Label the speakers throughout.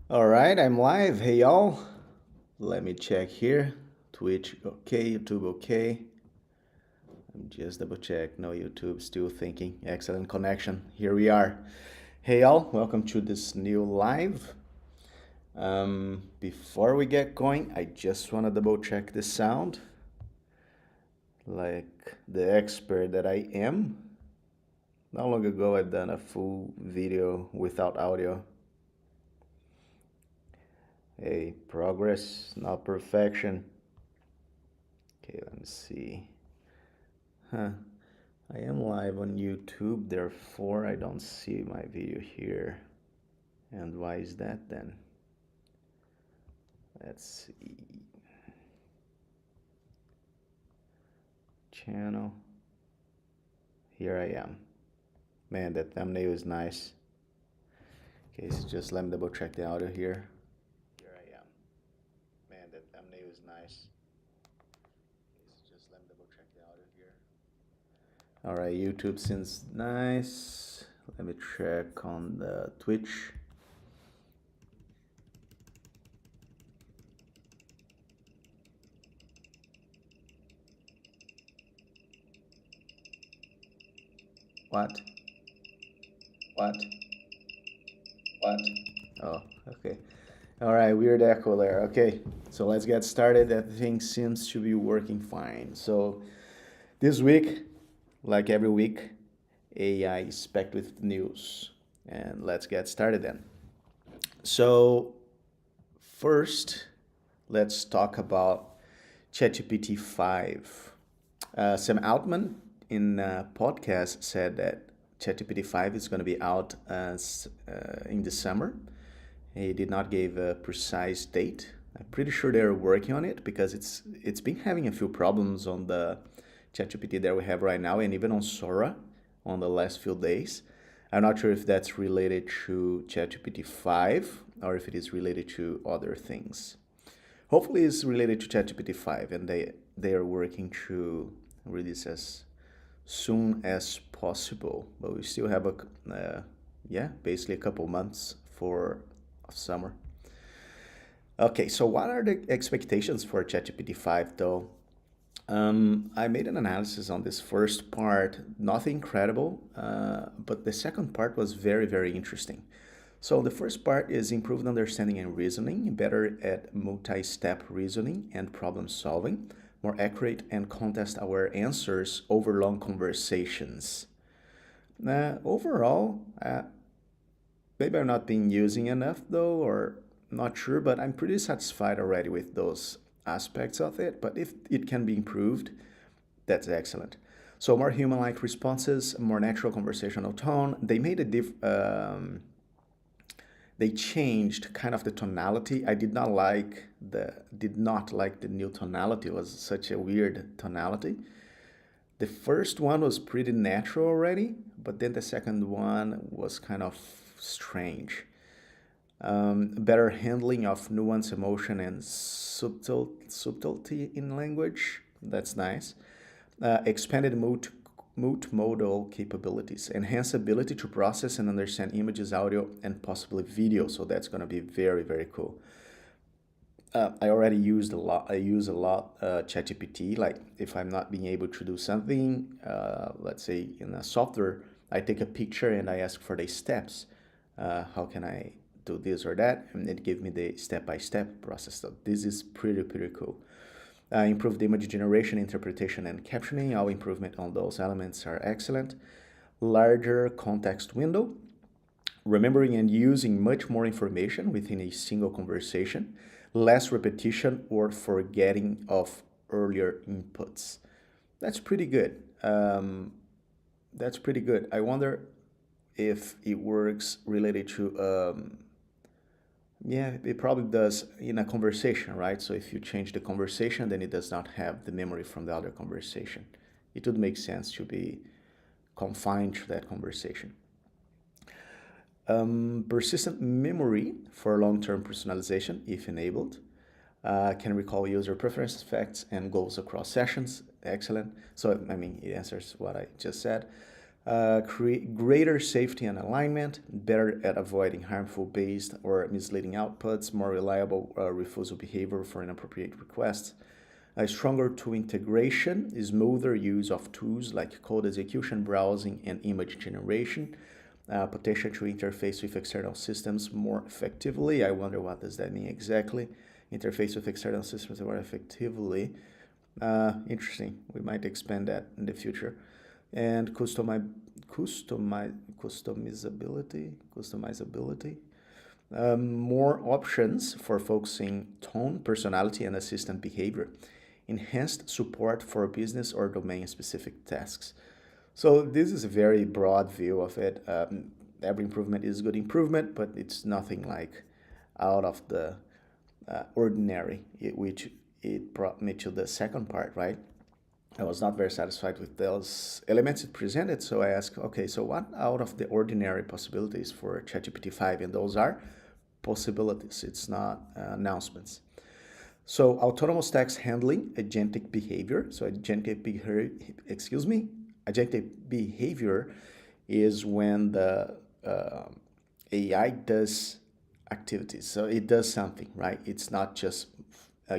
Speaker 1: All right, I'm live. Hey, y'all. Let me check here. Twitch, okay. YouTube, okay. I'm just double check. No, YouTube still thinking. Excellent connection. Here we are. Hey, y'all. Welcome to this new live. Before we get going, I just want to double check the sound. Like the expert that I am. Not long ago, I've done a full video without audio. Hey, progress, not perfection. Okay, let me see. Huh. I am live on YouTube, therefore I don't see my video here. And why is that then? Let's see. Channel. Here I am. Man, that thumbnail is nice. Okay, so just let me double check the audio here. Here I am. Man, that thumbnail is nice. Okay, so just let me double check the audio here. All right, YouTube seems nice. Let me check on the Twitch. What? What? What? Oh, okay. All right, weird echo there. Okay, so let's get started. Everything seems to be working fine. So this week, like every week, AI is packed with news. And let's get started then. So first, let's talk about ChatGPT 5. Sam Altman in a podcast said that ChatGPT 5 is going to be out in the summer. He did not give a precise date. I'm pretty sure they're working on it because it's been having a few problems on the ChatGPT that we have right now and even on Sora on the last few days. I'm not sure if that's related to ChatGPT 5 or if it is related to other things. Hopefully it's related to ChatGPT 5 and they are working to release as soon as possible. But we still have basically a couple months for summer. Okay, so what are the expectations for ChatGPT 5 though? I made an analysis on this first part, nothing incredible, but the second part was very, very interesting. So the first part is improved understanding and reasoning, better at multi-step reasoning and problem solving, more accurate and context-aware answers over long conversations. Overall, maybe I'm not being using enough though, or not sure, but I'm pretty satisfied already with those aspects of it. But if it can be improved, that's excellent. So more human-like responses, more natural conversational tone. They made they changed kind of the tonality. I did not like the new tonality. It was such a weird tonality. The first one was pretty natural already, but then the second one was kind of strange. Better handling of nuance, emotion, and subtlety in language. That's nice. Expanded multimodal capabilities. Enhanced ability to process and understand images, audio, and possibly video. So that's going to be very, very cool. I already used a lot. I use a lot ChatGPT. Like if I'm not being able to do something, let's say in a software, I take a picture and I ask for the steps. How can I do this or that? And it gave me the step-by-step process. So this is pretty, pretty cool. Improved image generation, interpretation, and captioning. All improvement on those elements are excellent. Larger context window. Remembering and using much more information within a single conversation, less repetition or forgetting of earlier inputs. That's pretty good. That's pretty good. I wonder if it works related to, yeah, it probably does in a conversation, right? So if you change the conversation, then it does not have the memory from the other conversation. It would make sense to be confined to that conversation. Persistent memory for long-term personalization, if enabled. Can recall user preferences, facts, and goals across sessions. Excellent. So, I mean, it answers what I just said. Create greater safety and alignment, better at avoiding harmful based or misleading outputs, more reliable refusal behavior for inappropriate requests, a stronger tool integration, smoother use of tools like code execution, browsing, and image generation, potential to interface with external systems more effectively. I wonder what does that mean exactly. Interface with external systems more effectively. Interesting. We might expand that in the future. And customizability. More options for focusing tone, personality, and assistant behavior. Enhanced support for business or domain-specific tasks. So this is a very broad view of it. Every improvement is good improvement, but it's nothing like out of the ordinary, which it brought me to the second part, right? I was not very satisfied with those elements it presented, so I asked, okay, so what out of the ordinary possibilities for ChatGPT 5? And those are possibilities, it's not announcements. So autonomous text handling, agentic behavior. So agentic behavior is when the AI does activities. So it does something, right? It's not just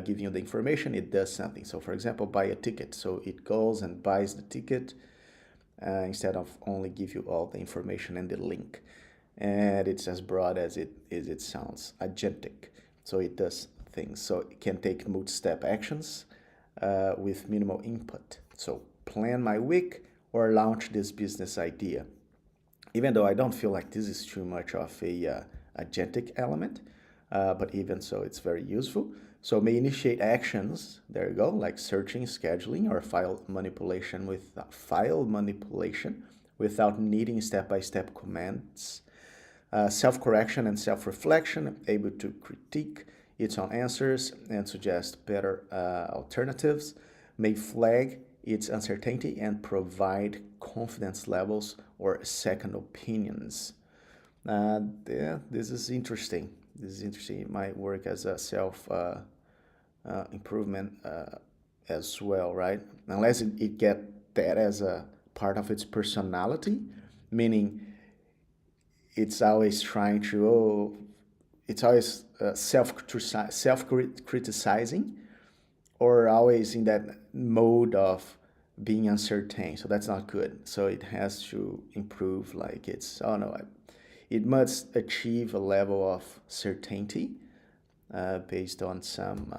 Speaker 1: giving you the information, it does something. So for example, buy a ticket. So it goes and buys the ticket instead of only give you all the information and the link. And it's as broad as it sounds, agentic. So it does things. So it can take multi-step actions with minimal input. So plan my week or launch this business idea. Even though I don't feel like this is too much of a agentic element, but even so, it's very useful. So may initiate actions, there you go, like searching, scheduling, or file manipulation without needing step-by-step commands. Self-correction and self-reflection, able to critique its own answers and suggest better alternatives. May flag its uncertainty and provide confidence levels or second opinions. Yeah, this is interesting. It might work as a self improvement as well, right? Unless it get that as a part of its personality, meaning it's always trying to, it's always self-criticizing, or always in that mode of being uncertain. So that's not good. So it has to improve, like it's, oh no, it must achieve a level of certainty based on some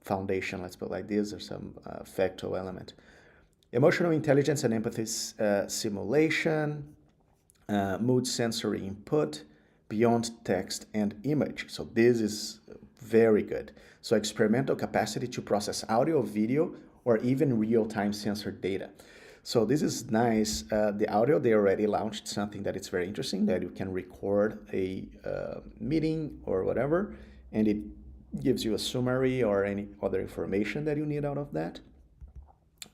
Speaker 1: foundation, let's put it like this, or some factual element. Emotional intelligence and empathy simulation, mood sensory input, beyond text and image. So this is very good. So experimental capacity to process audio, video, or even real-time sensor data. So this is nice. The audio, they already launched something that is very interesting, that you can record a meeting or whatever, and it gives you a summary or any other information that you need out of that.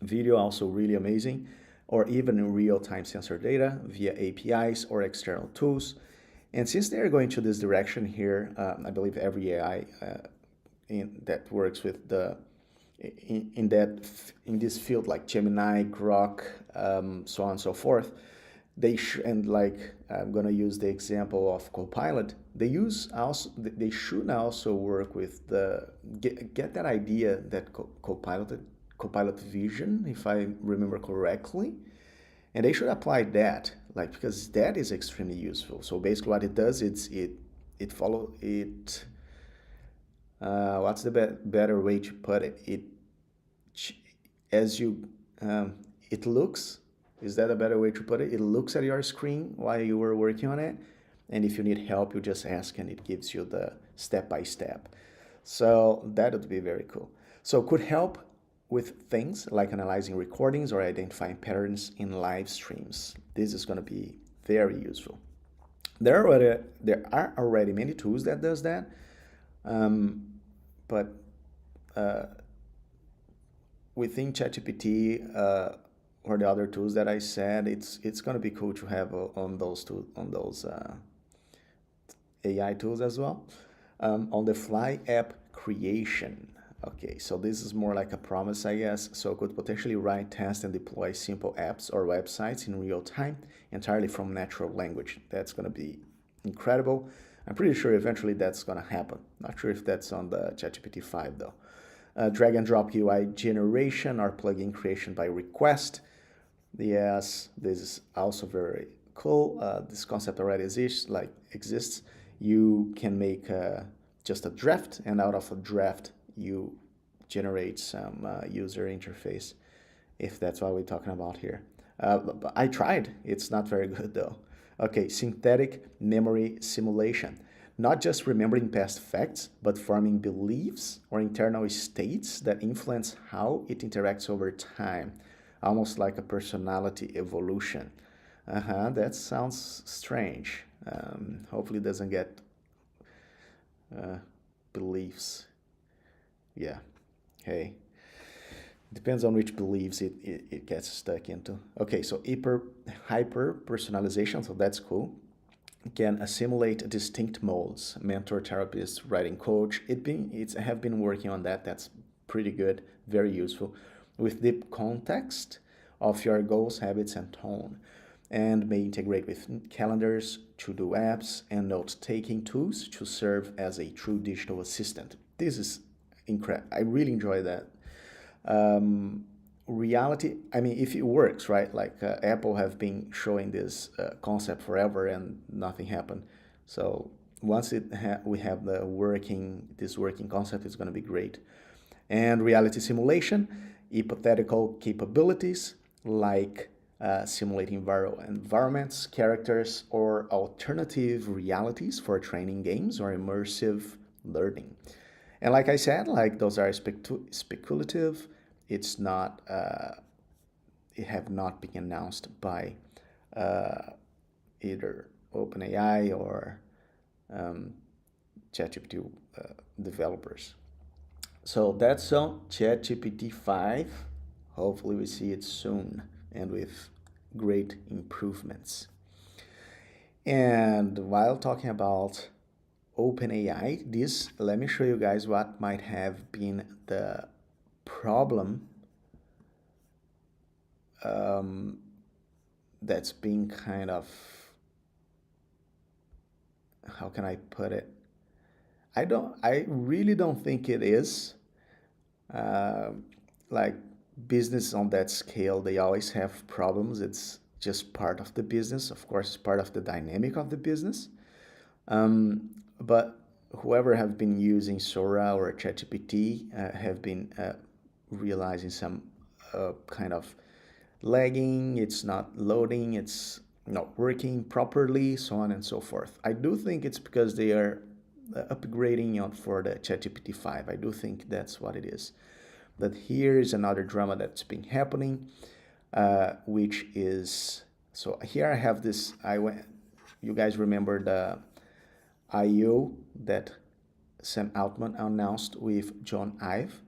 Speaker 1: Video also really amazing, or even real-time sensor data via APIs or external tools. And since they're going to this direction here, I believe every AI that works with the in this field, like Gemini, Grok, so on and so forth, and like I'm gonna use the example of Copilot. They should also work with the get that idea that Copilot vision, if I remember correctly, and they should apply that, like, because that is extremely useful. So basically, what it does, what's the better way to put it? It looks, is that a better way to put it? It looks at your screen while you were working on it, and if you need help, you just ask, and it gives you the step-by-step. So that would be very cool. So could help with things like analyzing recordings or identifying patterns in live streams. This is going to be very useful. There are already many tools that does that, but within ChatGPT or the other tools that I said, it's going to be cool to have on those AI tools as well. On the fly app creation, Okay, so this is more like a promise, I guess. So could potentially write, test, and deploy simple apps or websites in real time, entirely from natural language. That's going to be incredible. I'm pretty sure eventually that's going to happen. Not sure if that's on the ChatGPT 5 though. Drag and drop UI generation or plugin creation by request. Yes, this is also very cool. This concept already exists. You can make just a draft, and out of a draft, you generate some user interface, if that's what we're talking about here. But I tried. It's not very good though. Okay, synthetic memory simulation. Not just remembering past facts, but forming beliefs or internal states that influence how it interacts over time, almost like a personality evolution. That sounds strange. Hopefully, it doesn't get beliefs. Yeah. Hey. Depends on which beliefs it gets stuck into. Okay, so hyper personalization, so that's cool. Can assimilate distinct modes. Mentor, therapist, writing coach. It's have been working on that. That's pretty good, very useful, with deep context of your goals, habits, and tone, and may integrate with calendars, to-do apps, and note-taking tools to serve as a true digital assistant. This is incredible. I really enjoy that. Reality, I mean, if it works, right? Like Apple have been showing this concept forever and nothing happened. So once we have this working concept, it's going to be great. And reality simulation, hypothetical capabilities like simulating environments, characters, or alternative realities for training games or immersive learning. And like I said, like those are speculative. It's not. It have not been announced by either OpenAI or ChatGPT developers. So that's on ChatGPT 5. Hopefully, we see it soon and with great improvements. And while talking about OpenAI, let me show you guys what might have been the problem that's been kind of, how can I put it? I really don't think it is. Like business on that scale, they always have problems. It's just part of the business. Of course, it's part of the dynamic of the business. But whoever have been using Sora or ChatGPT have been realizing some kind of lagging, it's not loading, it's not working properly, so on and so forth. I do think it's because they are upgrading on for the ChatGPT 5. I do think that's what it is. But here is another drama that's been happening, which is, so here I have this, you guys remember the I.O. that Sam Altman announced with John Ive,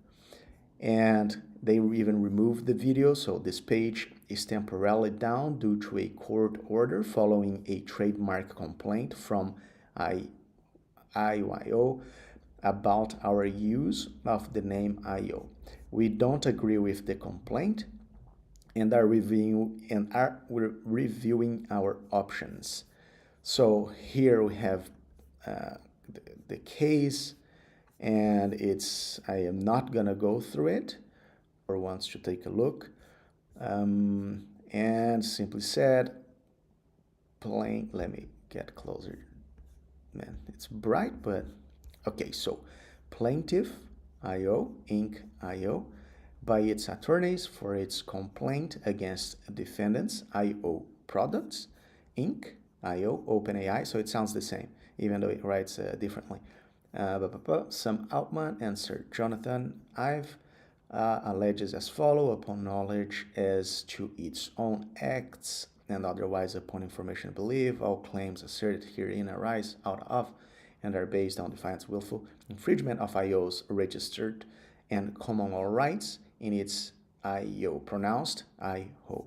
Speaker 1: and they even removed the video, so this page is temporarily down due to a court order following a trademark complaint from IYO about our use of the name I.O. We don't agree with the complaint and are reviewing our options. So here we have the case, and I am not gonna go through it or wants to take a look. And simply said, let me get closer. Man, it's bright, but okay, so plaintiff IO, Inc. IO, by its attorneys for its complaint against defendants IO Products, Inc. IO, OpenAI, so it sounds the same, even though it writes differently. Sam Altman and Sir Jonathan Ive alleges as follow: upon knowledge as to its own acts and otherwise upon information believed, all claims asserted herein arise out of and are based on defiance, willful infringement of IO's registered and common law rights in its IO pronounced IO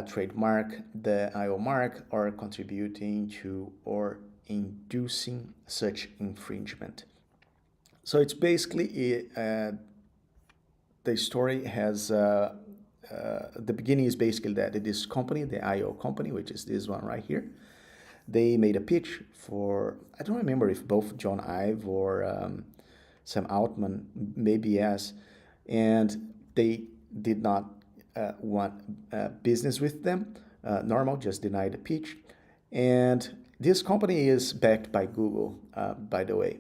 Speaker 1: trademark, the IO mark, or contributing to or inducing such infringement. So it's basically the story has the beginning is basically that this company, the IO company, which is this one right here, they made a pitch for, I don't remember if both John Ive or Sam Altman, maybe yes, and they did not want business with them. Normal just denied the pitch, and this company is backed by Google, by the way,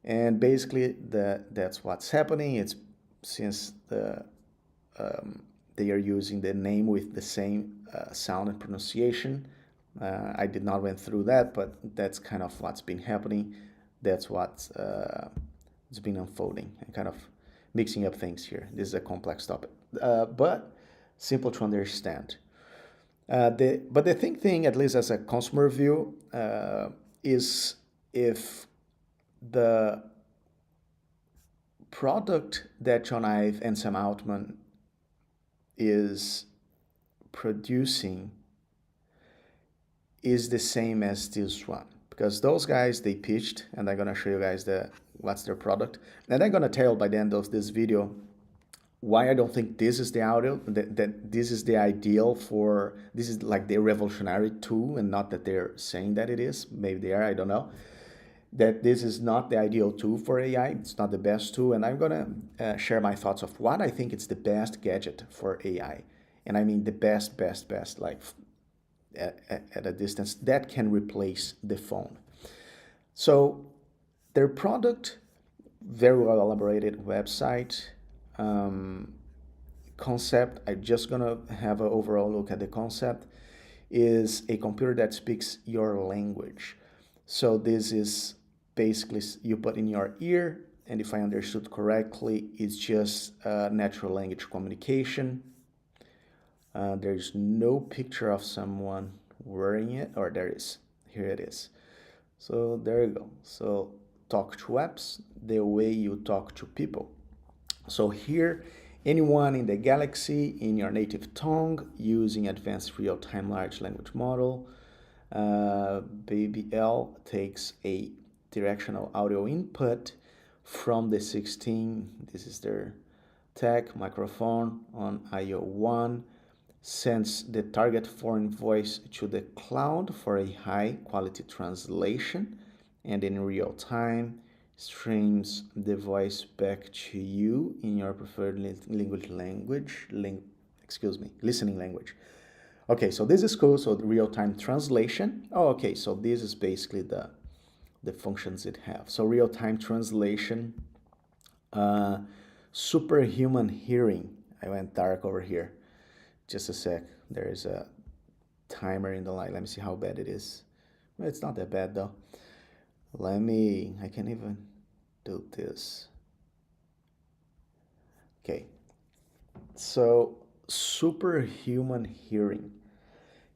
Speaker 1: and basically that's what's happening. It's since they are using the name with the same sound and pronunciation. I did not went through that, but that's kind of what's been happening. That's what's it's been unfolding and kind of mixing up things here. This is a complex topic, but simple to understand. But the thing, at least as a consumer view, is if the product that John Ive and Sam Altman is producing is the same as this one, because those guys, they pitched, and I'm gonna show you guys what's their product, and I'm gonna tell by the end of this video why I don't think this is the audio, that this is the ideal for, this is like the revolutionary tool, and not that they're saying that it is. Maybe they are, I don't know. That this is not the ideal tool for AI. It's not the best tool, and I'm gonna share my thoughts of what I think it's the best gadget for AI, and I mean the best, like at a distance that can replace the phone. So their product, very well elaborated website, concept. I'm just gonna have an overall look at the concept. Is a computer that speaks your language. So this is basically you put in your ear, and if I understood correctly, it's just natural language communication. There's no picture of someone wearing it, or there is. Here it is. So there you go. So talk to apps the way you talk to people. So here, anyone in the galaxy in your native tongue using advanced real-time large language model. BabyL takes a directional audio input from the 16, this is their tech microphone on IO1, sends the target foreign voice to the cloud for a high quality translation, and in real time streams the voice back to you in your preferred listening language. Okay, so this is cool. So the real-time translation. Oh, okay, so this is basically the functions it have. So real-time translation, superhuman hearing. I went dark over here. Just a sec. There is a timer in the light. Let me see how bad it is. Well, it's not that bad though. I can even do this. Okay. So superhuman hearing.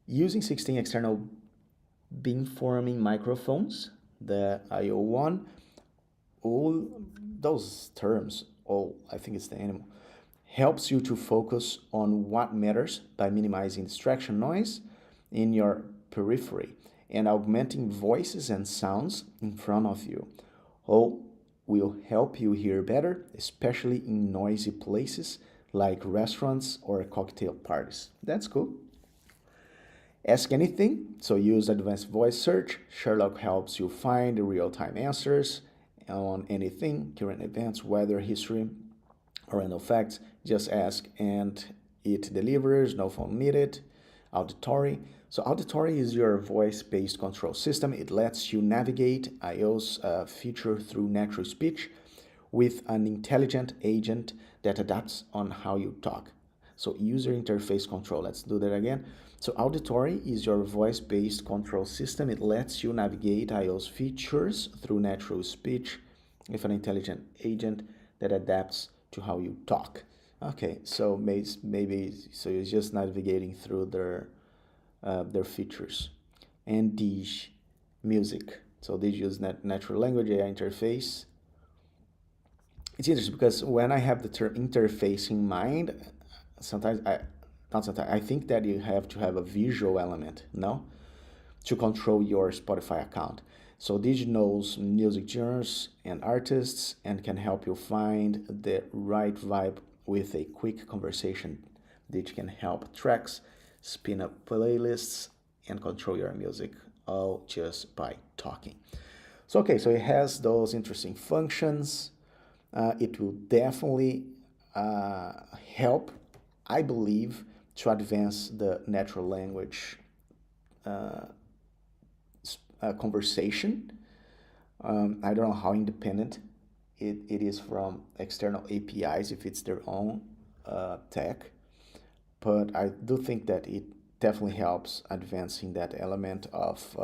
Speaker 1: Using 16 external beamforming microphones, the IO1, all those terms, I think it's the animal, helps you to focus on what matters by minimizing distraction noise in your periphery and augmenting voices and sounds in front of you. All will help you hear better, especially in noisy places like restaurants or cocktail parties. That's cool. Ask anything, so use advanced voice search. Sherlock helps you find real-time answers on anything, current events, weather, history, or random facts. Just ask and it delivers, no phone needed. Auditory. So auditory is your voice-based control system. It lets you navigate IO's feature through natural speech with an intelligent agent that adapts on how you talk. So user interface control. Let's do that again. So auditory is your voice-based control system. It lets you navigate IO's features through natural speech with an intelligent agent that adapts to how you talk. Okay, so maybe so it's just navigating through their features. And Dij music. So they use natural language AI interface. It's interesting because when I have the term interface in mind, I think that you have to have a visual element, no? To control your Spotify account. So Digi knows music genres and artists and can help you find the right vibe with a quick conversation. Digi can help tracks, spin up playlists, and control your music all just by talking. So okay, so it has those interesting functions. It will definitely help, I believe, to advance the natural language conversation. I don't know how independent it is from external APIs if it's their own tech, but I do think that it definitely helps advancing that element of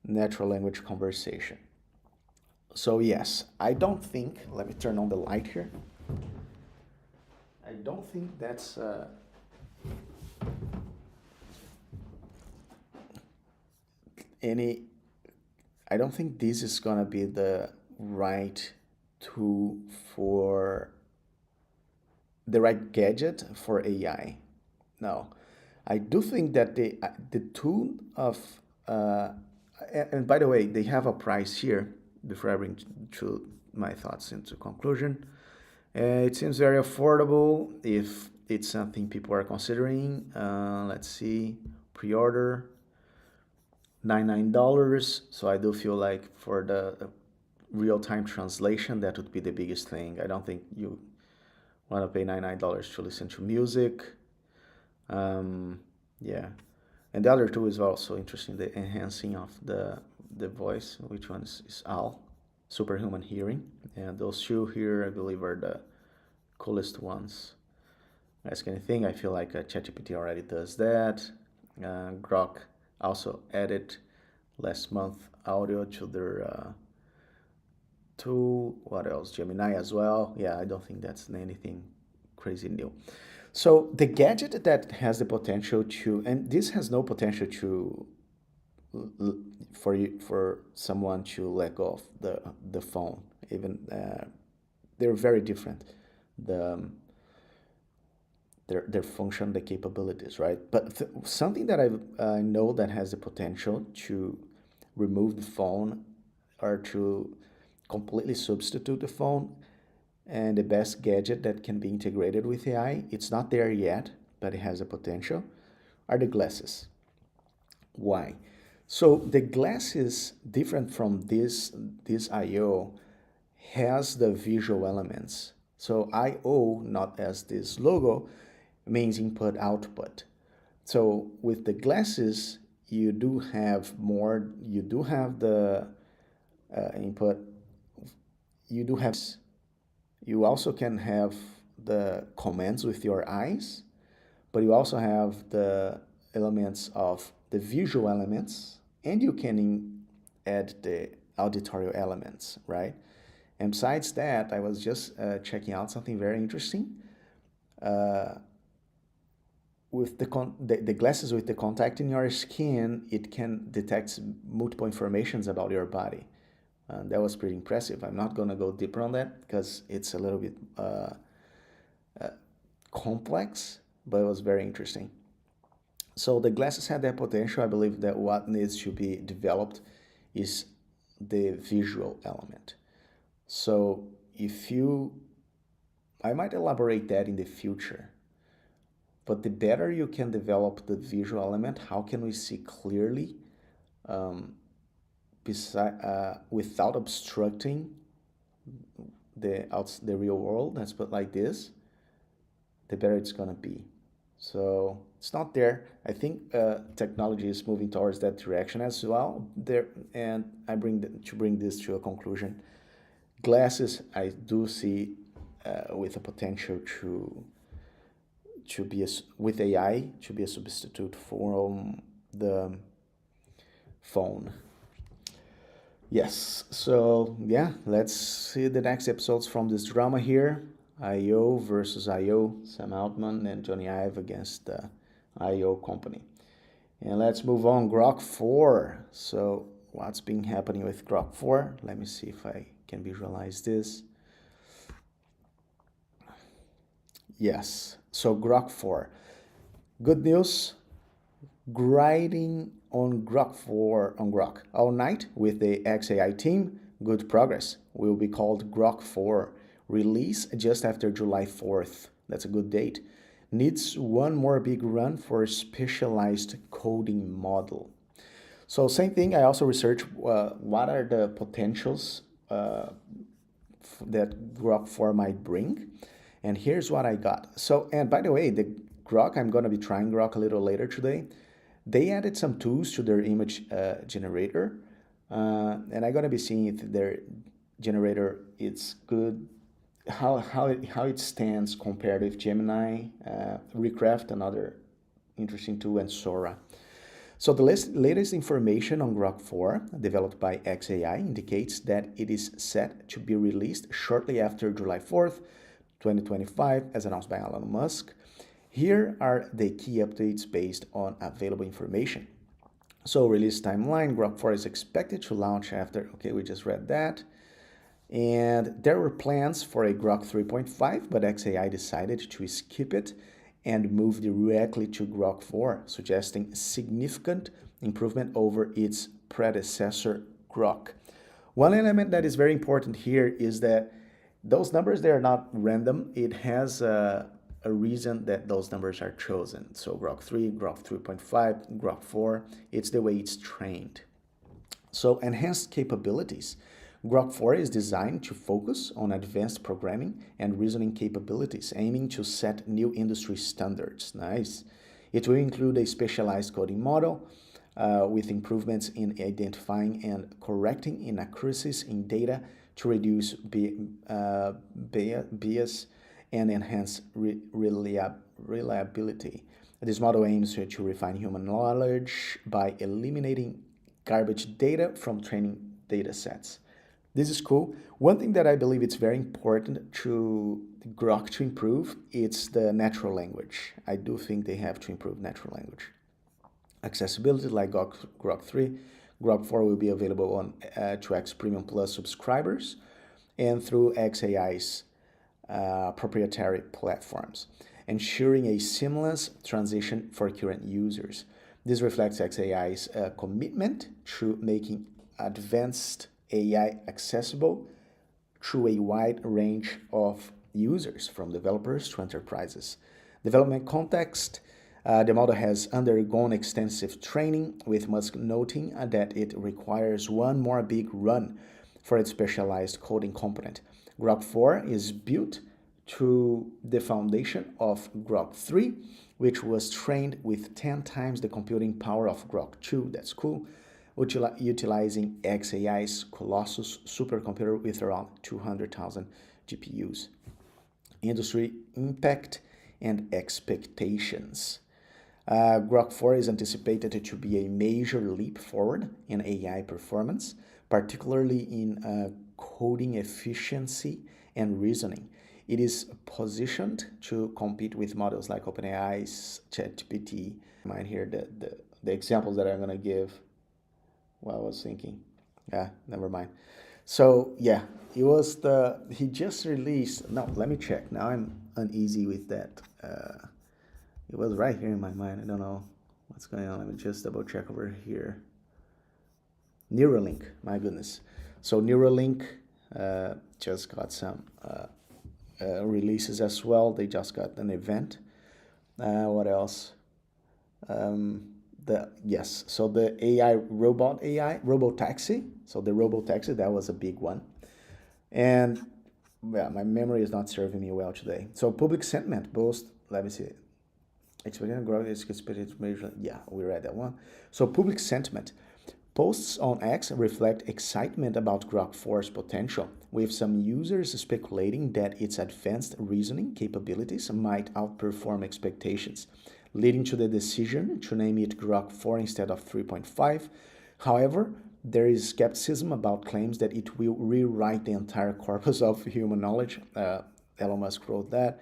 Speaker 1: natural language conversation. So yes, I don't think, let me turn on the light here. I don't think that's any, I don't think this is gonna be the right tool for the right gadget for AI. No, I do think that the tool of and by the way, they have a price here before I bring to my thoughts into conclusion. It seems very affordable if it's something people are considering. Let's see, pre-order $99. So I do feel like for the real-time translation, that would be the biggest thing. I don't think you want to pay $99 to listen to music. Yeah, and the other two is also interesting, the enhancing of the voice, which one is Al, superhuman hearing. And those two here, I believe, are the coolest ones. Ask anything, I feel like ChatGPT already does that. Grok also added last month audio to their tool. What else? Gemini as well. Yeah, I don't think that's anything crazy new. So the gadget that has the potential to, and this has no potential to for you, for someone to let go of the phone. Even they're very different. The their function, the capabilities, right? But something that I know that has the potential to remove the phone or to completely substitute the phone, and the best gadget that can be integrated with AI, it's not there yet, but it has a potential, are the glasses. Why? So the glasses, different from this IO, has the visual elements. So IO, not as this logo, means input output. So with the glasses, you do have more, you do have the input, you do have, you also can have the commands with your eyes, but you also have the elements of the visual elements, and you can add the auditory elements, right? And besides that, I was just checking out something very interesting. With the glasses with the contact in your skin, it can detect multiple informations about your body. That was pretty impressive. I'm not going to go deeper on that because it's a little bit complex, but it was very interesting. So the glasses had that potential. I believe that what needs to be developed is the visual element. So if you, I might elaborate that in the future, but the better you can develop the visual element, how can we see clearly without obstructing the real world, let's put it like this, the better it's gonna be. So it's not there. I think technology is moving towards that direction as well. There, and to bring this to a conclusion. Glasses, I do see with a potential to be with AI to be a substitute for the phone. Yes, so yeah, let's see the next episodes from this drama here. IO versus IO, Sam Altman and Johnny Ive against the IO company. And let's move on, Grok 4. So what's been happening with Grok 4? Let me see if I can visualize this. Yes, so Grok 4. Good news, grinding on Grok 4 on Grok all night with the XAI team. Good progress. Will be called Grok 4. Release just after July 4th. That's a good date. Needs one more big run for a specialized coding model. So same thing, I also researched what are the potentials that Grok 4 might bring. And here's what I got. So, and by the way, the Grok, I'm going to be trying Grok a little later today. They added some tools to their image generator. And I'm going to be seeing if their generator is good, how it stands compared with Gemini, Recraft, another interesting tool, and Sora. So the latest information on Grok 4, developed by XAI, indicates that it is set to be released shortly after July 4th, 2025, as announced by Elon Musk. Here are the key updates based on available information. So release timeline, Grok 4 is expected to launch after, okay, we just read that. And there were plans for a Grok 3.5, but XAI decided to skip it and move directly to Grok 4, suggesting significant improvement over its predecessor, Grok. One element that is very important here is that those numbers, they are not random. It has a reason that those numbers are chosen. So Grok 3, Grok 3.5, Grok 4, it's the way it's trained. So enhanced capabilities. Grok 4 is designed to focus on advanced programming and reasoning capabilities, aiming to set new industry standards. Nice. It will include a specialized coding model with improvements in identifying and correcting inaccuracies in data to reduce bias and enhance reliability. This model aims to refine human knowledge by eliminating garbage data from training data sets. This is cool. One thing that I believe it's very important to Grok to improve, it's the natural language. I do think they have to improve natural language. Accessibility, like Grok 3, Grok 4 will be available on 2x Premium Plus subscribers and through XAI's proprietary platforms, ensuring a seamless transition for current users. This reflects XAI's commitment to making advanced AI accessible through a wide range of users, from developers to enterprises. Development context. The model has undergone extensive training, with Musk noting that it requires one more big run for its specialized coding component. Grok 4 is built to the foundation of Grok 3, which was trained with 10 times the computing power of Grok 2. That's cool. Utilizing XAI's Colossus supercomputer with around 200,000 GPUs. Industry impact and expectations. Grok 4 is anticipated to be a major leap forward in AI performance, particularly in coding efficiency and reasoning. It is positioned to compete with models like OpenAI's ChatGPT. Mind here the examples that I'm going to give. What I was thinking. Yeah, never mind. So yeah, he just released, no, let me check. Now I'm uneasy with that. It was right here in my mind. I don't know what's going on. Let me just double check over here. Neuralink, my goodness. So Neuralink just got some releases as well. They just got an event. What else? So the AI robotaxi. So the robotaxi, that was a big one. And yeah, my memory is not serving me well today. So public sentiment boost, let me see. Expected growth is expected measure. Yeah, we read that one. So public sentiment. Posts on X reflect excitement about Grok 4's potential, with some users speculating that its advanced reasoning capabilities might outperform expectations, leading to the decision to name it Grok 4 instead of 3.5. However, there is skepticism about claims that it will rewrite the entire corpus of human knowledge. Elon Musk wrote that,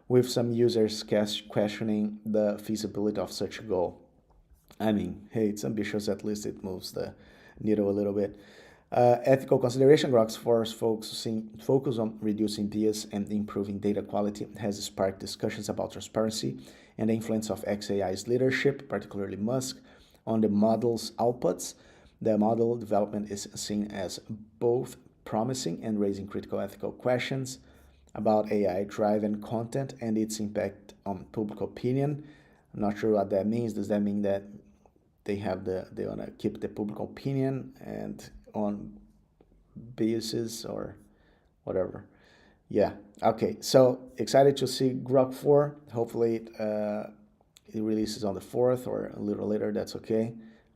Speaker 1: with some users questioning the feasibility of such a goal. I mean, hey, it's ambitious. At least it moves the needle a little bit. Ethical consideration. Grok 4's focus on reducing bias and improving data quality has sparked discussions about transparency and the influence of XAI's leadership, particularly Musk, on the model's outputs. The model development is seen as both promising and raising critical ethical questions about AI-driven content and its impact on public opinion. I'm not sure what that means. Does that mean that they want to keep the public opinion and on basis or whatever? Yeah. Okay. So excited to see Grok 4. Hopefully it releases on the 4th or a little later. That's okay.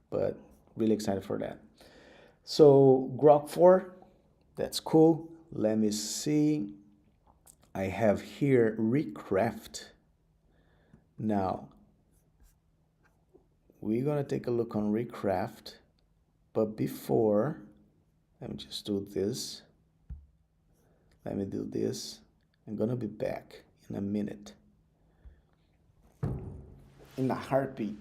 Speaker 1: But really excited for that. So Grok 4, that's cool. Let me see. I have here Recraft. Now, we're going to take a look on Recraft. But before, let me just do this. Let me do this. I'm going to be back in a minute. In a heartbeat.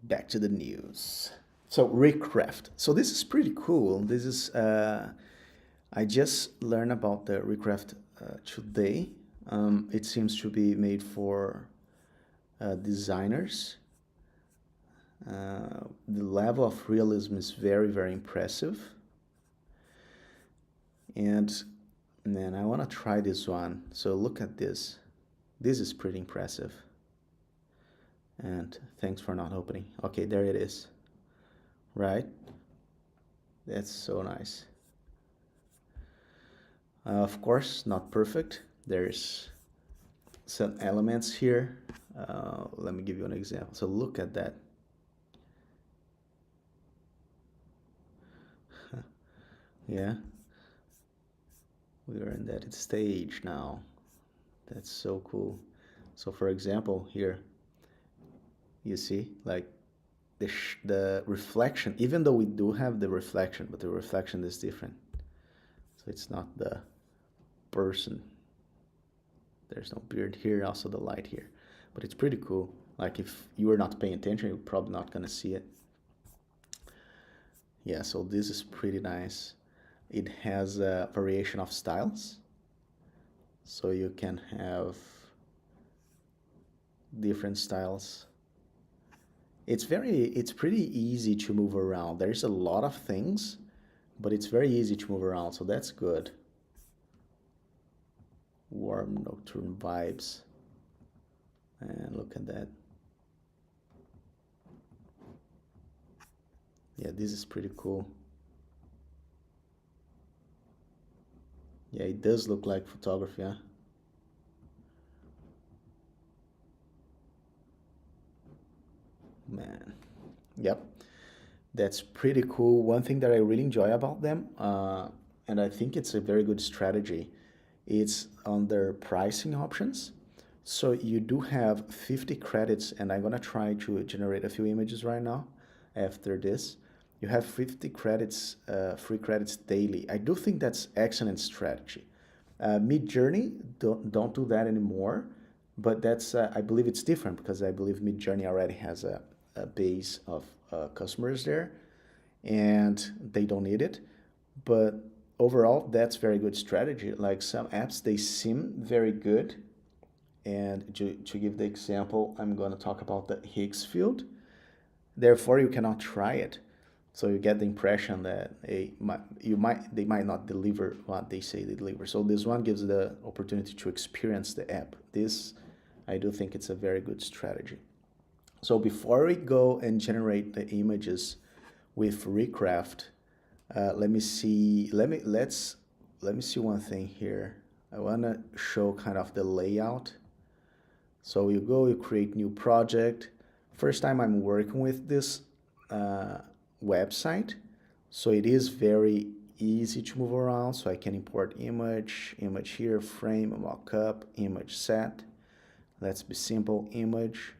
Speaker 1: Back to the news. So Recraft. So this is pretty cool. This is I just learned about the Recraft today. It seems to be made for designers. The level of realism is very, very impressive. And man, I want to try this one. So look at this. This is pretty impressive. And thanks for not opening. Okay, there it is. Right? That's so nice. Of course, not perfect. There's some elements here. Let me give you an example. So look at that. Yeah. We are in that stage now. That's so cool. So for example, here, you see, like the reflection, even though we do have the reflection, but the reflection is different. So it's not the person. There's no beard here, also the light here. But it's pretty cool. Like if you were not paying attention, you're probably not gonna see it. Yeah, so this is pretty nice. It has a variation of styles. So you can have different styles. It's pretty easy to move around. There's a lot of things, but it's very easy to move around, so that's good. Warm nocturne vibes. And look at that. Yeah, this is pretty cool. Yeah, it does look like photography, huh? Yep, that's pretty cool. One thing that I really enjoy about them, and I think it's a very good strategy, it's on their pricing options. So you do have 50 credits, and I'm gonna try to generate a few images right now after this. You have 50 credits, free credits daily. I do think that's excellent strategy. Midjourney don't do that anymore, but that's I believe it's different because I believe Midjourney already has a base of customers there, and they don't need it. But overall, that's very good strategy. Like some apps, they seem very good. And to give the example, I'm going to talk about the Higgs field. Therefore, you cannot try it. So you get the impression that they might not deliver what they say they deliver. So this one gives the opportunity to experience the app. This, I do think it's a very good strategy. So before we go and generate the images with Recraft, let me see. Let me see one thing here. I want to show kind of the layout. So you go, you create new project. First time I'm working with this website, so it is very easy to move around. So I can import image here, frame, mockup, image set. Let's be simple, image.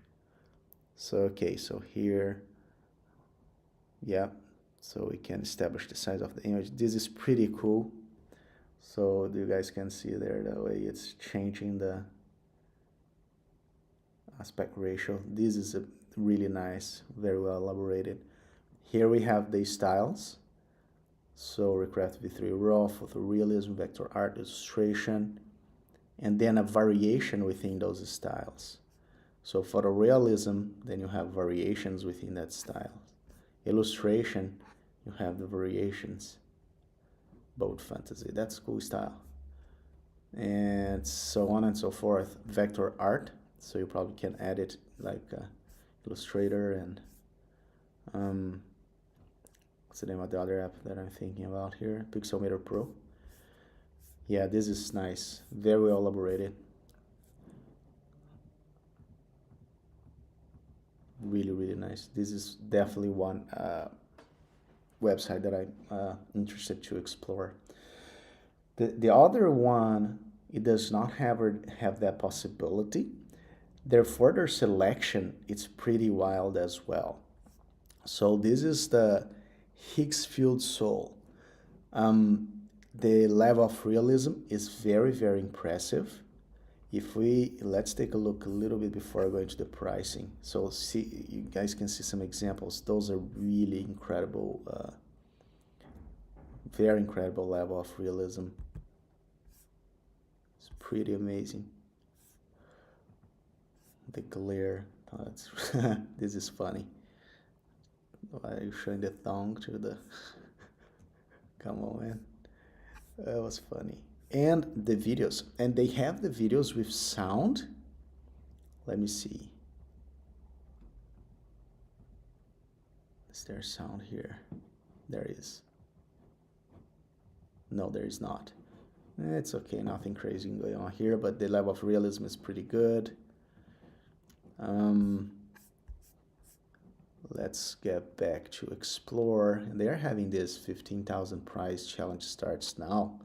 Speaker 1: So okay, so here, yeah, so we can establish the size of the image. This is pretty cool. So you guys can see there the way it's changing the aspect ratio. This is a really nice, very well elaborated. Here we have the styles. So Recraft V3 Raw, photorealism, vector art, illustration, and then a variation within those styles. So photorealism, then you have variations within that style. Illustration, you have the variations. Bold fantasy, that's cool style. And so on and so forth. Vector art, so you probably can edit like Illustrator and what's the name of the other app that I'm thinking about here? Pixelmator Pro. Yeah, this is nice, very well elaborated. Really, really nice. This is definitely one website that I'm interested to explore. The other one, it does not have that possibility. Their further selection, it's pretty wild as well. So this is the Higgs field Soul. The level of realism is very, very impressive. If let's take a look a little bit before going to the pricing. So see, you guys can see some examples. Those are really incredible, very incredible level of realism. It's pretty amazing. The glare, that's this is funny. Why are you showing the thong to the, come on, man. That was funny. And the videos, and they have the videos with sound. Let me see. Is there sound here? There is. No, there is not. It's okay, nothing crazy going on here, but the level of realism is pretty good. Let's get back to explore. And they're having this 15,000 prize challenge starts now.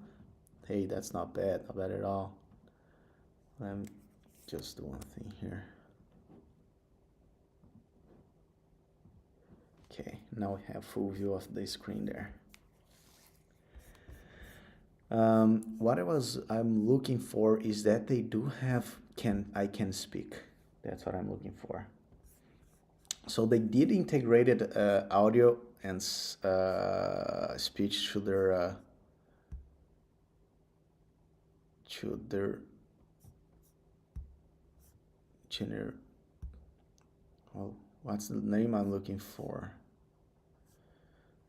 Speaker 1: Hey, that's not bad at all. Let me just do one thing here. Okay, now we have full view of the screen there. What I'm looking for is that they do have I can speak. That's what I'm looking for. So they did integrated audio and speech to their what's the name I'm looking for?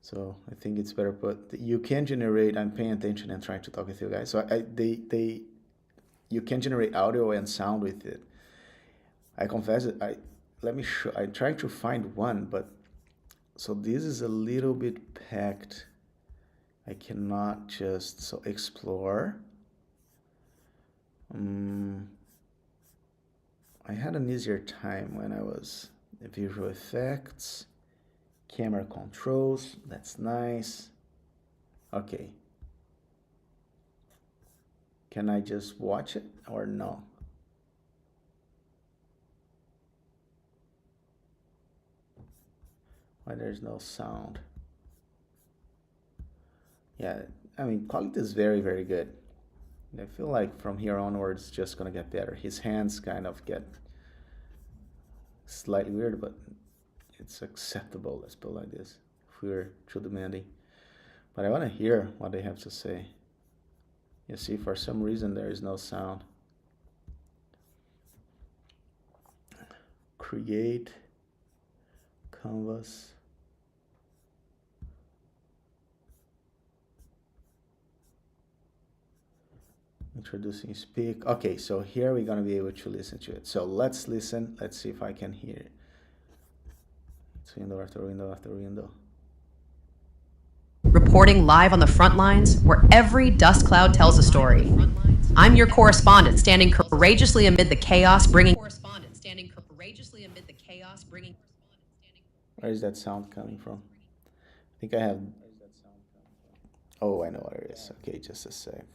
Speaker 1: So I think it's better put. You can generate. I'm paying attention and trying to talk with you guys. So you can generate audio and sound with it. I confess it. Let me show. I'm trying to find one, but so this is a little bit packed. I cannot just explore. I had an easier time when I was visual effects. Camera controls, that's nice. Okay. Can I just watch it or no? Why there's no sound? Yeah, I mean, quality is very, very good. I feel like from here onwards, it's just gonna get better. His hands kind of get slightly weird, but it's acceptable, let's put it like this, if we were too demanding. But I wanna hear what they have to say. You see, for some reason, there is no sound. Create, canvas. Introducing speak. Okay, so here we're gonna be able to listen to it. So let's listen. Let's see if I can hear it. It's window after window after window.
Speaker 2: Reporting live on the front lines, where every dust cloud tells a story. I'm your correspondent, standing courageously amid the chaos, bringing.
Speaker 1: Where is that sound coming from? I think I have. Oh, I know what it is. Okay, just a sec.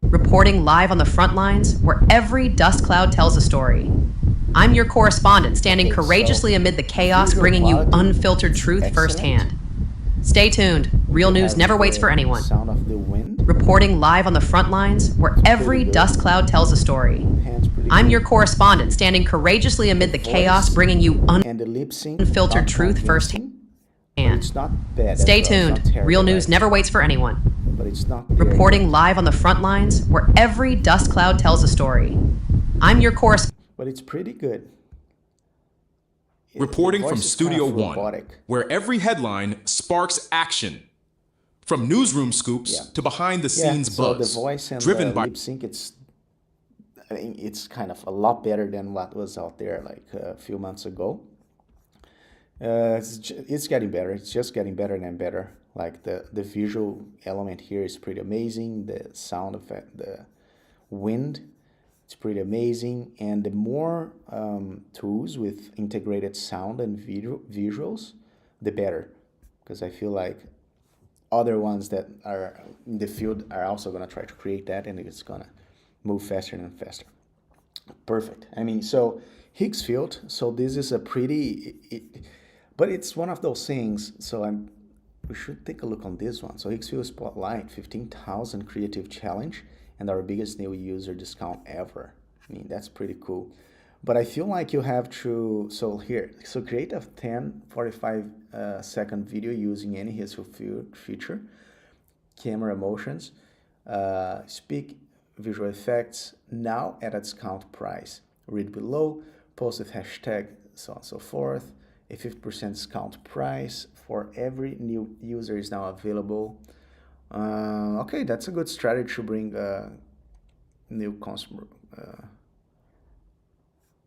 Speaker 2: Reporting live on the front lines, where every dust cloud tells a story. I'm your correspondent, standing
Speaker 1: Okay,
Speaker 2: courageously
Speaker 1: so
Speaker 2: amid the chaos,
Speaker 1: visual
Speaker 2: bringing you
Speaker 1: quality,
Speaker 2: unfiltered truth
Speaker 1: excellent.
Speaker 2: firsthand. Stay tuned. Real
Speaker 1: You
Speaker 2: news
Speaker 1: have
Speaker 2: never waits
Speaker 1: the
Speaker 2: for anyone.
Speaker 1: Sound of the wind.
Speaker 2: Reporting live on the front lines, where every
Speaker 1: good.
Speaker 2: dust cloud tells a story.
Speaker 1: Hands pretty
Speaker 2: I'm
Speaker 1: good.
Speaker 2: your correspondent, standing courageously amid the chaos,
Speaker 1: Voice
Speaker 2: bringing you
Speaker 1: and the lip sync.
Speaker 2: unfiltered
Speaker 1: not
Speaker 2: truth
Speaker 1: convincing, but
Speaker 2: firsthand.
Speaker 1: it's not bad.
Speaker 2: Stay
Speaker 1: as well. It's
Speaker 2: tuned.
Speaker 1: not terrible,
Speaker 2: Real news
Speaker 1: right?
Speaker 2: never waits for anyone.
Speaker 1: But it's not very
Speaker 2: Reporting
Speaker 1: good.
Speaker 2: live on the front lines, where every dust cloud tells a story. I'm your correspondent.
Speaker 1: But it's pretty good.
Speaker 3: Reporting
Speaker 1: The
Speaker 3: from
Speaker 1: voice is kind
Speaker 3: Studio
Speaker 1: of
Speaker 3: One,
Speaker 1: robotic.
Speaker 3: where every headline sparks action. From newsroom scoops
Speaker 1: Yeah.
Speaker 3: to behind the
Speaker 1: Yeah,
Speaker 3: scenes
Speaker 1: so the
Speaker 3: buzz.
Speaker 1: voice and
Speaker 3: Driven
Speaker 1: the
Speaker 3: by
Speaker 1: lip sync, I think it's kind of a lot better than what was out there like a few months ago. It's getting better. It's just getting better and better. Like the visual element here is pretty amazing. The sound effect, the wind, it's pretty amazing. And the more tools with integrated sound and visuals, the better. Because I feel like other ones that are in the field are also going to try to create that, and it's going to move faster and faster. Perfect. I mean, so Higgs field. So this is a but it's one of those things. So we should take a look on this one. So Higgs field spotlight 15,000 creative challenge and our biggest new user discount ever. I mean, that's pretty cool. But I feel like you have to, so create a 45 second video using any Higgs field feature, camera motions, speak, visual effects, now at a discount price. Read below, post with hashtag, so on and so forth. A 50% discount price for every new user is now available. Okay, that's a good strategy to bring new customer.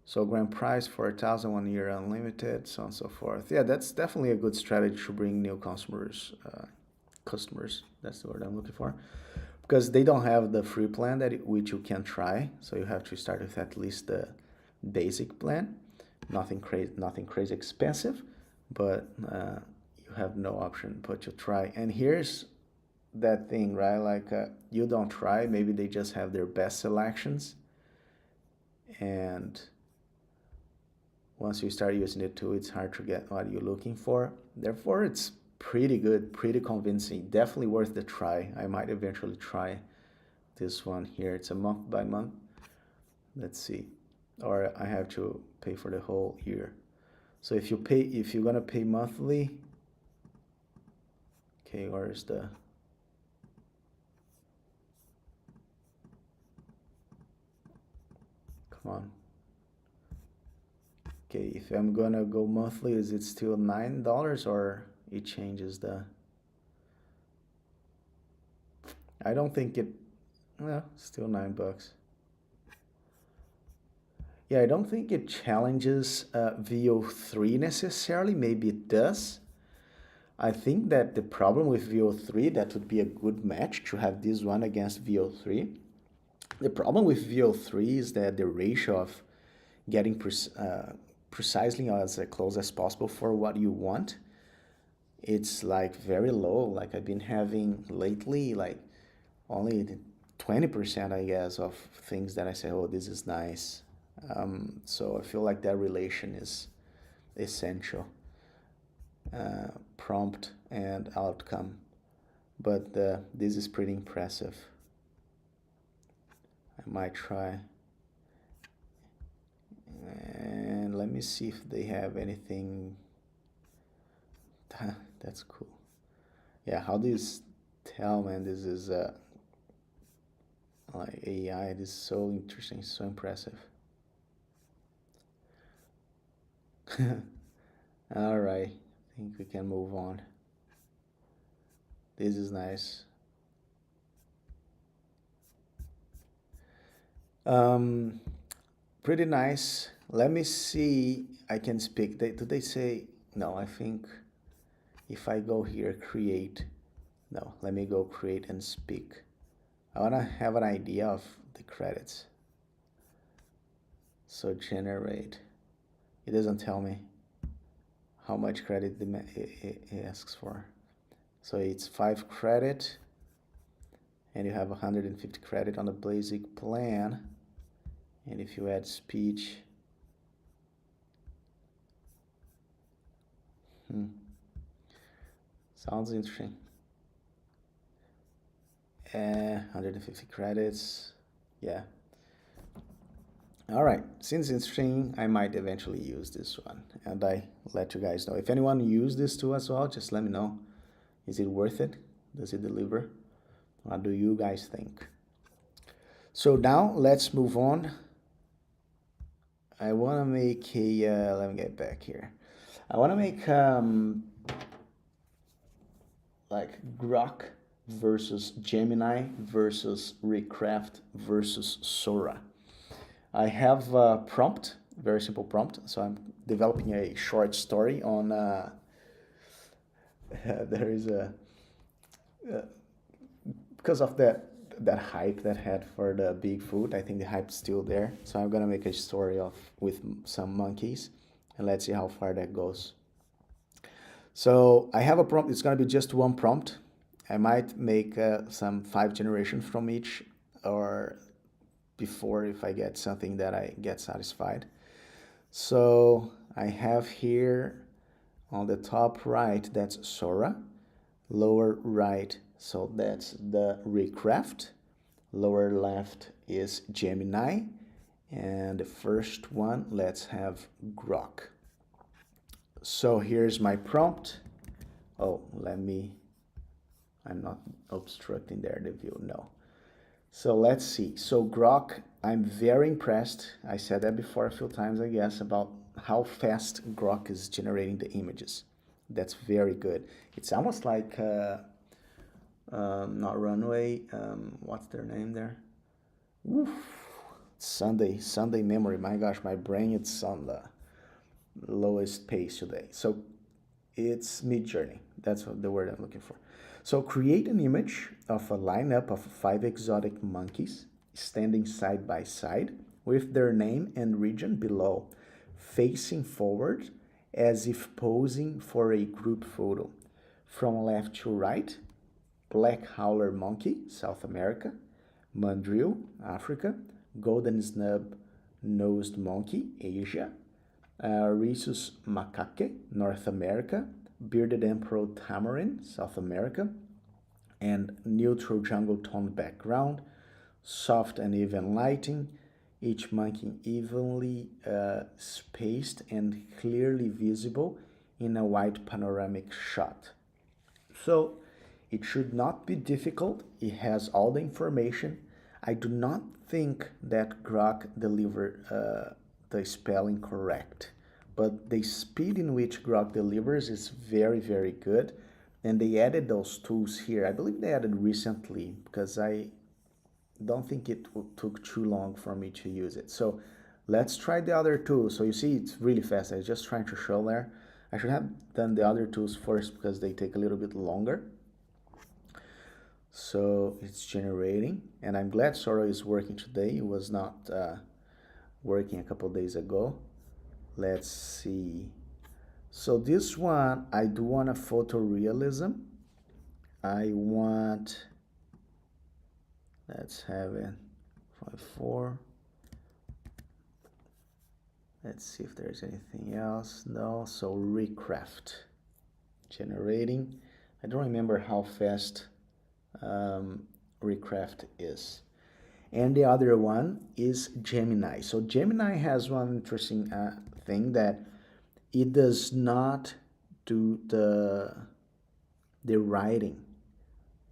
Speaker 1: So grand price 4,000 1 year unlimited, so on and so forth. Yeah, that's definitely a good strategy to bring new customers. Customers, that's the word I'm looking for, because they don't have the free plan which you can try. So you have to start with at least the basic plan. Nothing crazy expensive, but you have no option but to try. And here's that thing, right? Like you don't try, maybe they just have their best selections, and once you start using it too, it's hard to get what you're looking for. Therefore, it's pretty good, pretty convincing. Definitely worth the try. I might eventually try this one here. It's a month by month. Let's see. Or I have to pay for the whole year. So if you're gonna pay monthly, okay, where's the, come on. Okay, if I'm gonna go monthly, is it still $9 or it changes the... I don't think it... No, still $9. Yeah, I don't think it challenges VO3 necessarily. Maybe it does. I think that the problem with VO3, that would be a good match to have this one against VO3. The problem with VO3 is that the ratio of getting precisely as close as possible for what you want, it's like very low. Like I've been having lately, like only 20%, I guess, of things that I say, oh, this is nice. So I feel like that relation is essential. Prompt and outcome. But this is pretty impressive. I might try. And let me see if they have anything. That's cool. Yeah, how do you tell, man? This is like AI. This is so interesting, so impressive. All right, I think we can move on. This is nice. Pretty nice. Let me see. I can speak. Do they say no? I think if I go here, create. No, let me go create and speak. I want to have an idea of the credits. So generate. It doesn't tell me how much credit it asks for. So it's 5 credit, and you have 150 credit on the basic plan. And if you add speech, sounds interesting. 150 credits, yeah. All right, since it's interesting, I might eventually use this one, and I let you guys know. If anyone used this too as well, just let me know. Is it worth it? Does it deliver? What do you guys think? So now let's move on. I want to make a, let me get back here. I want to make like Grok versus Gemini versus Recraft versus Sora. I have a prompt, very simple prompt. So I'm developing a short story on, there is a, because of that hype that had for the Bigfoot, I think the hype's still there. So I'm gonna make a story with some monkeys, and let's see how far that goes. So I have a prompt. It's gonna be just one prompt. I might make some 5 generations from each, or before, if I get something that I get satisfied. So I have here on the top right, that's Sora. Lower right, so that's the Recraft. Lower left is Gemini. And the first one, let's have Grok. So here's my prompt. Oh, I'm not obstructing there the view, no. So let's see. So Grok, I'm very impressed. I said that before a few times, I guess, about how fast Grok is generating the images. That's very good. It's almost like, not Runway, what's their name there? Oof. Sunday memory. My gosh, my brain is on the lowest pace today. So it's Midjourney. That's the word I'm looking for. So create an image of a lineup of 5 exotic monkeys standing side by side with their name and region below, facing forward as if posing for a group photo. From left to right, black howler monkey, South America, mandrill, Africa, golden snub-nosed monkey, Asia, Rhesus macaque, North America, bearded emperor tamarin, South America, and neutral jungle tone background, soft and even lighting, each monkey evenly spaced and clearly visible in a wide panoramic shot. So it should not be difficult. It has all the information. I do not think that Grok delivered the spelling correct, but the speed in which Grok delivers is very, very good. And they added those tools here. I believe they added recently because I don't think it took too long for me to use it. So let's try the other tool. So you see it's really fast. I was just trying to show there. I should have done the other tools first because they take a little bit longer. So it's generating, and I'm glad Sora is working today. It was not working a couple days ago. Let's see. So this one, I do want a photorealism. I want, let's have it 5.4. Let's see if there's anything else. No, so Recraft generating. I don't remember how fast Recraft is. And the other one is Gemini. So Gemini has one interesting thing that it does not do the writing.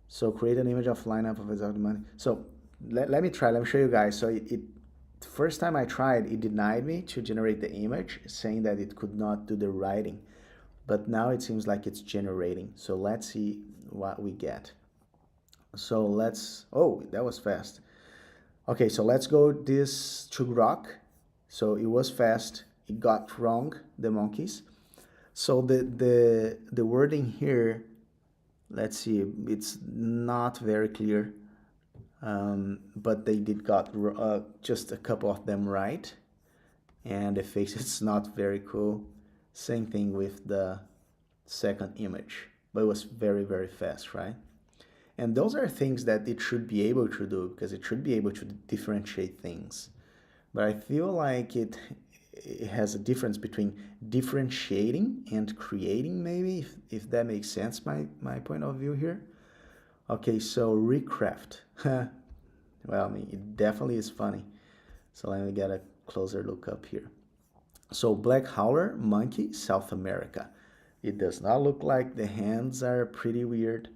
Speaker 1: So create an image of lineup of exact money. So let me try. Let me show you guys. So the first time I tried, it denied me to generate the image, saying that it could not do the writing. But now it seems like it's generating. So let's see what we get. So let's, oh, that was fast. Okay, so let's go this to Grok. So it was fast. It got wrong, the monkeys. So the wording here, let's see, it's not very clear. But they did got just a couple of them right. And the face is not very cool. Same thing with the second image. But it was very, very fast, right? And those are things that it should be able to do because it should be able to differentiate things. But I feel like it has a difference between differentiating and creating, maybe, if that makes sense, my point of view here. Okay, so Recraft. Well, I mean, it definitely is funny. So let me get a closer look up here. So Black Howler Monkey, South America. It does not look like the hands are pretty weird.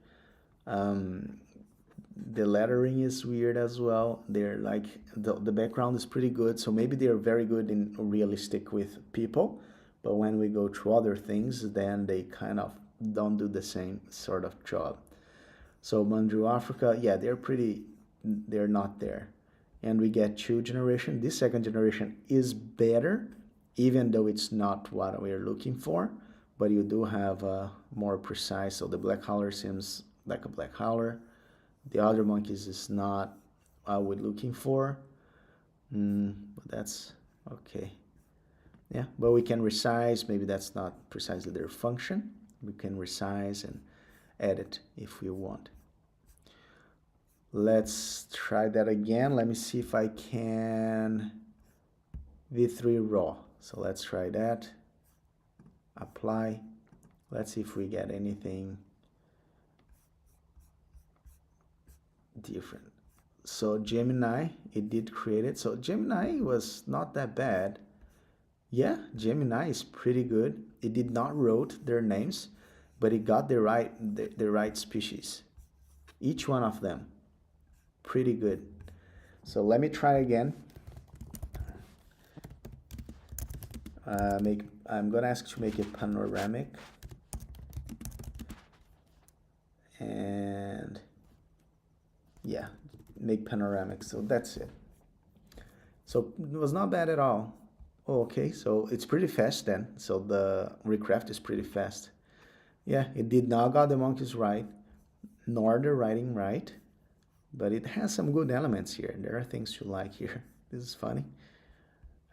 Speaker 1: The lettering is weird as well. They're like, the background is pretty good. So maybe they're very good in realistic with people. But when we go to other things, then they kind of don't do the same sort of job. So Mandrill Africa, yeah, they're not there. And we get 2 generation. This second generation is better, even though it's not what we're looking for. But you do have a more precise. So the Black Howler seems like a Black Howler. The other monkeys is not what we're looking for. But that's okay. Yeah, but we can resize. Maybe that's not precisely their function. We can resize and edit if we want. Let's try that again. Let me see if I can V3 raw. So let's try that. Apply. Let's see if we get anything different. So Gemini, it did create it. So Gemini was not that bad. Yeah, Gemini is pretty good. It did not wrote their names, but it got the right species. Each one of them. Pretty good. So let me try again. I'm gonna ask to make it panoramic. And yeah, make panoramic. So that's it. So it was not bad at all. Oh, okay, so it's pretty fast then. So the Recraft is pretty fast. Yeah, it did not got the monkeys right, nor the writing right, but it has some good elements here. There are things to like here. This is funny.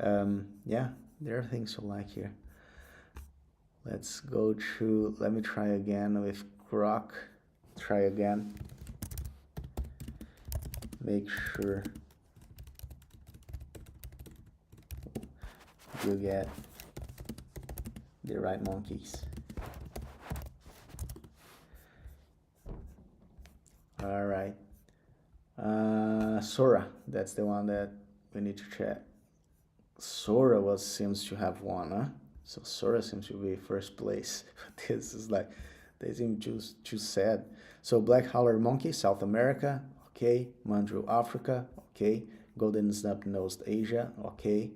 Speaker 1: Yeah, there are things to like here. Let's go to, let me try again with Grok. Try again. Make sure you get the right monkeys. All right. Sora, that's the one that we need to check. Sora seems to have won, huh? So Sora seems to be first place. This is like, they seem too sad. So Black Howler Monkey, South America, okay. Mandrill Africa, okay. Golden Snub-Nosed Asia, okay.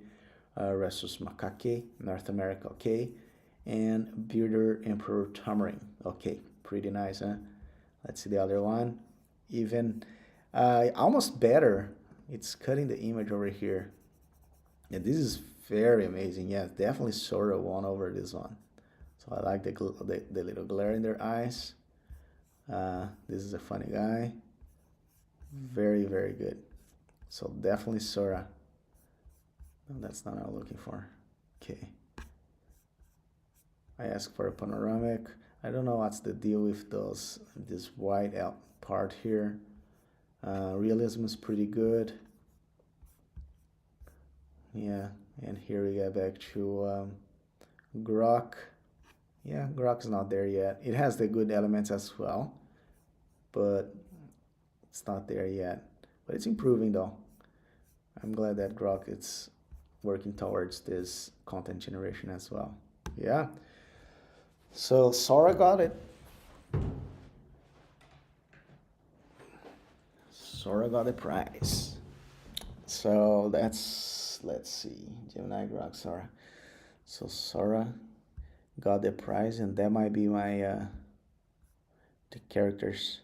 Speaker 1: Rhesus macaque, North America, okay. And Bearder Emperor Tamarin, okay. Pretty nice, huh? Let's see the other one. Even almost better. It's cutting the image over here. And this is very amazing. Yeah, definitely Sora won over this one. So I like the little glare in their eyes. This is a funny guy. Very, very good. So definitely Sora. No, that's not what I'm looking for. Okay. I asked for a panoramic. I don't know what's the deal with this white out part here. Realism is pretty good. Yeah, and here we get back to Grok. Yeah, Grok's not there yet. It has the good elements as well, but it's not there yet. But it's improving though. I'm glad that Grok is working towards this content generation as well. Yeah. So Sora got it. Sora got the prize. So that's, let's see, Gemini, Grok, Sora. So Sora got the prize, and that might be my the characters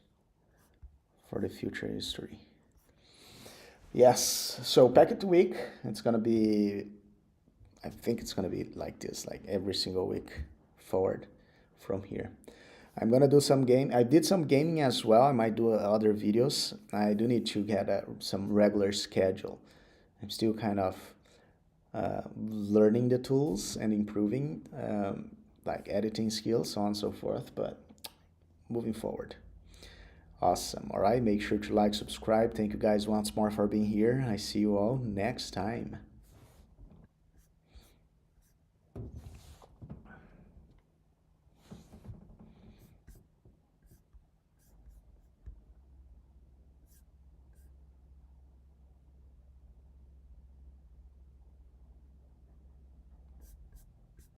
Speaker 1: for the future history. Yes, so Packet Week, it's gonna be, I think it's gonna be like this, like every single week forward from here. I'm gonna do some game. I did some gaming as well. I might do other videos. I do need to get some regular schedule. I'm still kind of learning the tools and improving like editing skills, so on and so forth, but moving forward. Awesome. All right, make sure to like, subscribe. Thank you guys once more for being here. I see you all next time.